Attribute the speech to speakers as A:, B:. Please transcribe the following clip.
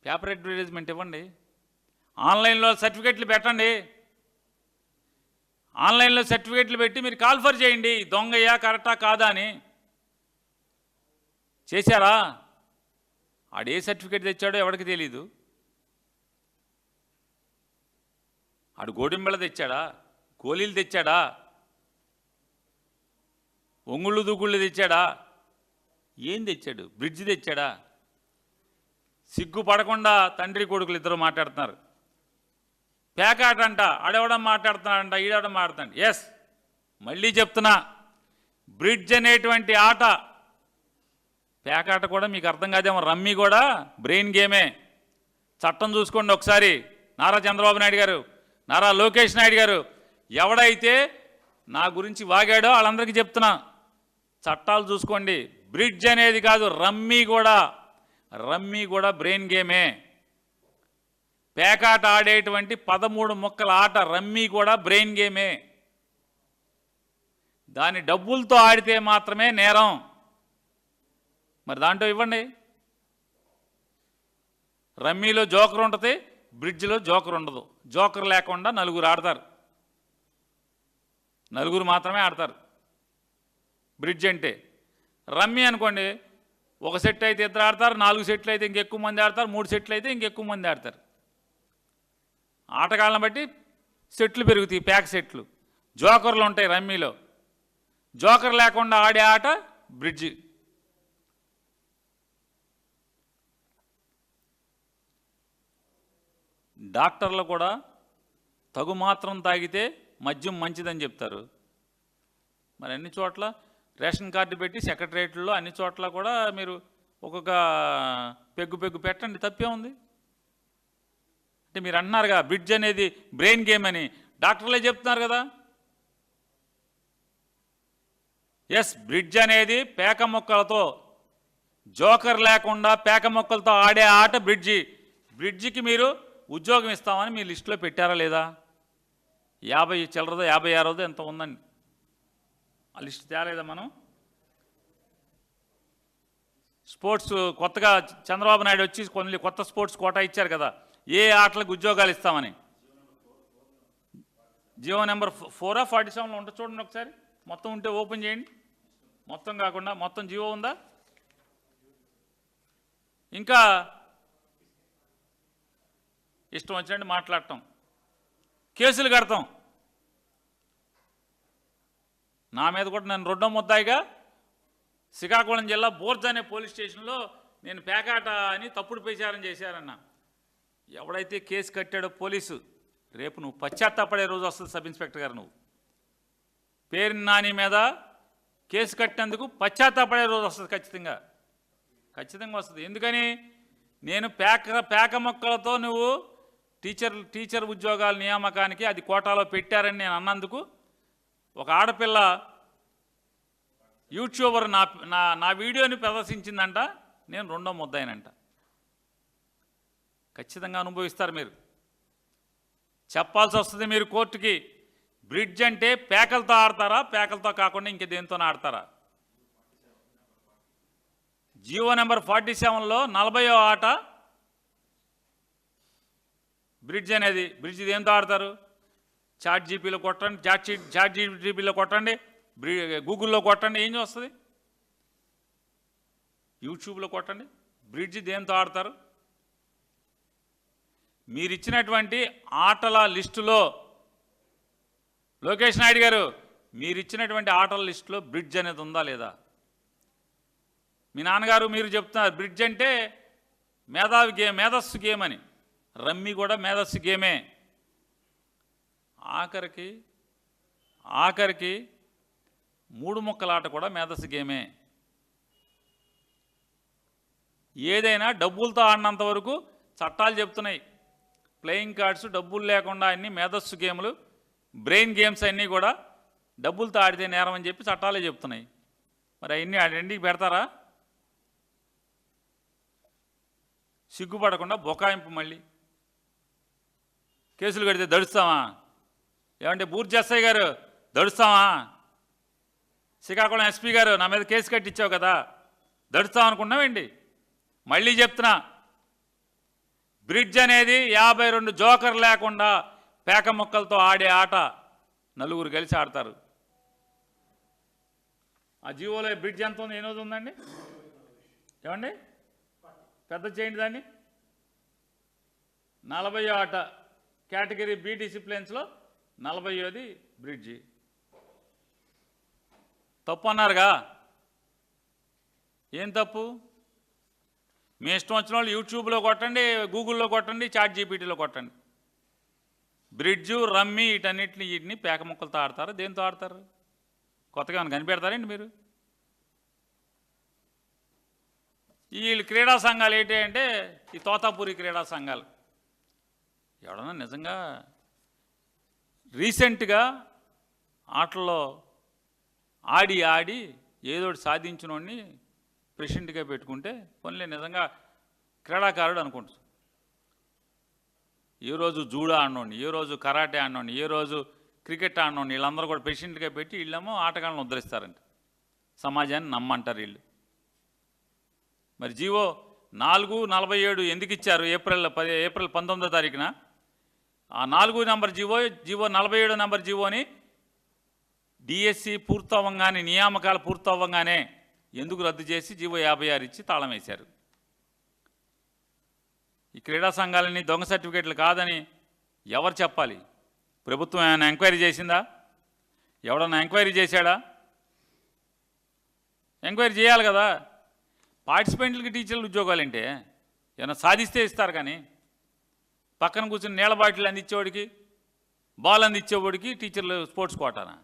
A: Paper advertisement ఇవ్వండి, ఆన్లైన్లో సర్టిఫికెట్లు పెట్టండి, ఆన్లైన్లో సర్టిఫికెట్లు పెట్టి మీరు కాల్ఫర్ చేయండి దొంగయ్యా కరెక్టా కాదా అని. చేశారా? ఆడే సర్టిఫికెట్ తెచ్చాడో ఎవరికి తెలీదు. ఆడు గోడింబెళ తెచ్చాడా, గోళీలు తెచ్చాడా, ఒంగుళ్ళు దూకుళ్ళు తెచ్చాడా, ఏం తెచ్చాడు? బ్రిడ్జ్ తెచ్చాడా? సిగ్గుపడకుండా తండ్రి కొడుకులు ఇద్దరు మాట్లాడుతున్నారు. పేకాట అంట, ఆడెవడం మాట్లాడుతున్నాడంట, ఈడవడం మాట్లాడుతాడు. ఎస్, మళ్ళీ చెప్తున్నా, బ్రిడ్జ్ అనేటువంటి ఆట పేకాట కూడా మీకు అర్థం కాదేమో, రమ్మీ కూడా బ్రెయిన్ గేమే. చట్టం చూసుకోండి ఒకసారి. నారా చంద్రబాబు నాయుడు గారు, నారా లోకేష్ నాయుడు గారు, ఎవడైతే నా గురించి వాగాడో వాళ్ళందరికీ చెప్తున్నా, చట్టాలు చూసుకోండి. బ్రిడ్జ్ అనేది కాదు, రమ్మీ కూడా బ్రెయిన్ గేమే. పేకాట ఆడేటువంటి 13 ముక్కల ఆట రమ్మీ కూడా బ్రెయిన్ గేమే. దాని డబ్బులతో ఆడితే మాత్రమే నేరం. మరి దాంట్లో ఇవ్వండి. రమ్మీలో జోకర్ ఉంటుంది, బ్రిడ్జ్లో జోకర్ ఉండదు. జోకర్ లేకుండా నలుగురు ఆడతారు, నలుగురు మాత్రమే ఆడతారు బ్రిడ్జ్ అంటే. రమ్మీ అనుకోండి, ఒక సెట్ అయితే ఇద్దరు ఆడతారు, 4 సెట్లు అయితే ఇంకెక్కువ మంది ఆడతారు, 3 సెట్లు అయితే ఇంకెక్కువ మంది ఆడతారు. ఆటగాళ్ళని బట్టి సెట్లు పెరుగుతాయి, ప్యాక్ సెట్లు. జోకర్లు ఉంటాయి రమ్మీలో. జోకర్ లేకుండా ఆడే ఆట బ్రిడ్జ్. డాక్టర్లు కూడా తగు మాత్రం తాగితే మద్యం మంచిదని చెప్తారు. మరి అన్ని చోట్ల రేషన్ కార్డు పెట్టి సెక్రటరేట్లో అన్ని చోట్ల కూడా మీరు ఒక్కొక్క పెగ్గు పెట్టండి, తప్పే ఉంది. అంటే మీరు అంటున్నారుగా బ్రిడ్జ్ అనేది బ్రెయిన్ గేమ్ అని, డాక్టర్లే చెప్తున్నారు కదా. ఎస్, బ్రిడ్జ్ అనేది పేక మొక్కలతో, జోకర్ లేకుండా పేక మొక్కలతో ఆడే ఆట బ్రిడ్జి. బ్రిడ్జికి మీరు ఉద్యోగం ఇస్తామని మీ లిస్టులో పెట్టారా లేదా? 50 చిల్లరదో 56 ఎంత ఉందండి, ఆ లిస్ట్ తేలేదా మనం? స్పోర్ట్స్ కొత్తగా చంద్రబాబు నాయుడు వచ్చి కొన్ని కొత్త స్పోర్ట్స్ కోటా ఇచ్చారు కదా, ఏ ఆటలకు ఉద్యోగాలు ఇస్తామని. జియో నెంబర్ 4 47లో ఉంటుంది చూడండి ఒకసారి. మొత్తం ఉంటే ఓపెన్ చేయండి, మొత్తం కాకుండా మొత్తం జియో ఉందా? ఇంకా ఇష్టం వచ్చినట్టు మాట్లాడటం, కేసులు కడతాం. నా మీద కూడా నన్ను 2వ ముద్దాయిగా శ్రీకాకుళం జిల్లా బోర్జ్ అనే పోలీస్ స్టేషన్లో నేను పేకాట అని తప్పుడు ప్రచారం చేశారన్న. ఎవడైతే కేసు కట్టాడో పోలీసు, రేపు నువ్వు పశ్చాత్తాపడే రోజు వస్తుంది. సబ్ ఇన్స్పెక్టర్ గారు, నువ్వు పేరు నాని మీద కేసు కట్టినందుకు పశ్చాత్తాపడే రోజు వస్తుంది. ఖచ్చితంగా వస్తుంది. ఎందుకని? నేను పేక మొక్కలతో నువ్వు టీచర్ ఉద్యోగాల నియామకానికి అది కోటాలో పెట్టారని నేను అన్నందుకు ఒక ఆడపిల్ల యూట్యూబర్ నా వీడియోని ప్రదర్శించిందంట, నేను 2వ ముద్దాయినంట. ఖచ్చితంగా అనుభవిస్తారు మీరు, చెప్పాల్సి వస్తుంది మీరు కోర్టుకి. బ్రిడ్జ్ అంటే పేకలతో ఆడతారా, పేకలతో కాకుండా ఇంక దేనితోనే ఆడతారా? జియో నెంబర్ 47లో 40వ ఆట బ్రిడ్జ్ అనేది. బ్రిడ్జ్ దేంతో ఆడతారు? చాట్ జీపీలో కొట్టండి, చాట్ జీపీలో కొట్టండి, గూగుల్లో కొట్టండి, ఏం వస్తుంది? యూట్యూబ్లో కొట్టండి. బ్రిడ్జ్ దేంతో ఆడతారు? మీరిచ్చినటువంటి ఆటల లిస్టులో, లోకేష్ నాయుడు గారు, మీరిచ్చినటువంటి ఆటల లిస్టులో బ్రిడ్జ్ అనేది ఉందా లేదా? మీ నాన్నగారు మీరు చెప్తున్నారు బ్రిడ్జ్ అంటే మేధస్సు గేమ్ అని. రమ్మీ కూడా మేధస్సు గేమే. ఆఖరికి 3 ముక్కల ఆట కూడా మేధస్సు గేమే. ఏదైనా డబ్బులతో ఆడినంత వరకు చట్టాలు చెప్తున్నాయి. ప్లేయింగ్ కార్డ్స్ డబ్బులు లేకుండా అన్ని మేధస్సు గేములు, బ్రెయిన్ గేమ్స్ అన్నీ కూడా డబ్బులతో ఆడితే నేరం అని చెప్పి చట్టాలే చెప్తున్నాయి. మరి అవన్నీ రెండింటికి పెడతారా? సిగ్గుపడకుండా బొకాయింపు. మళ్ళీ కేసులు కడితే దడుస్తామా? ఏమంటే బూర్జి ఎస్ఐ గారు దడుస్తామా? శ్రీకాకుళం ఎస్పీ గారు నా మీద కేసు కట్టించావు కదా, దడుస్తాం అనుకున్నావేంటి? మళ్ళీ చెప్తున్నా, బ్రిడ్జ్ అనేది 52 జోకర్ లేకుండా పేక ముక్కలతో ఆడే ఆట నలుగురు కలిసి ఆడతారు. ఆ జీవోలో బ్రిడ్జ్ ఎంత ఉంది, ఎన్నోది ఉందండి ఏమండి, పెద్ద చేయండి దాన్ని. 40 ఆట కేటగిరీ బి డిసిప్లిన్స్లో 40ది బ్రిడ్జి. తప్పు అన్నారుగా, ఏం తప్పు? మీ ఇష్టం వచ్చిన వాళ్ళు యూట్యూబ్లో కొట్టండి, గూగుల్లో కొట్టండి, చాట్ జీపీటీలో కొట్టండి. బ్రిడ్జు, రమ్మి వీటిని పేక ముక్కలతో ఆడతారు. దేంతో ఆడతారు? కొత్తగా ఏమైనా కనిపెడతారండి మీరు? వీళ్ళు క్రీడా సంఘాలు ఏంటి అంటే ఈ తోతాపూరి క్రీడా సంఘాలు. ఎవడన్నా నిజంగా రీసెంట్గా ఆటల్లో ఆడి ఏదోటి సాధించినోడిని ప్రెసిడెంట్గా పెట్టుకుంటే పనులే నిజంగా క్రీడాకారుడు అనుకుంటారు. ఏ రోజు జూడో ఆడినోడిని, ఏ రోజు కరాటే ఆడినోడిని, ఏ రోజు క్రికెట్ ఆడినోడిని వీళ్ళందరూ కూడా ప్రెసిడెంట్గా పెట్టి వీళ్ళేమో ఆటగాళ్ళని ఉద్ధరిస్తారంట. సమాజాన్ని నమ్మంటారు వీళ్ళు. మరి జీవో 447 ఎందుకు ఇచ్చారు? ఏప్రిల్ 19వ తారీఖున ఆ 4 నెంబర్ జీవో 47 నెంబర్ జీవోని డిఎస్సి పూర్తవ్వంగానే, నియామకాలు పూర్తవ్వంగానే ఎందుకు రద్దు చేసి జీవో 56 ఇచ్చి తాళం వేశారు? ఈ క్రీడా సంఘాలని దొంగ సర్టిఫికేట్లు కాదని ఎవరు చెప్పాలి? ప్రభుత్వం ఏమైనా ఎంక్వైరీ చేసిందా? ఎవడన్నా ఎంక్వైరీ చేశాడా? ఎంక్వైరీ చేయాలి కదా. పార్టిసిపెంట్లకి టీచర్లు ఉద్యోగాలంటే ఏమైనా సాధిస్తే ఇస్తారు, కానీ పక్కన కూర్చుని నీళ్ళ బాటిల్ అందించేవాడికి, బాల్ అందించేవాడికి టీచర్లు స్పోర్ట్స్ కోటానా?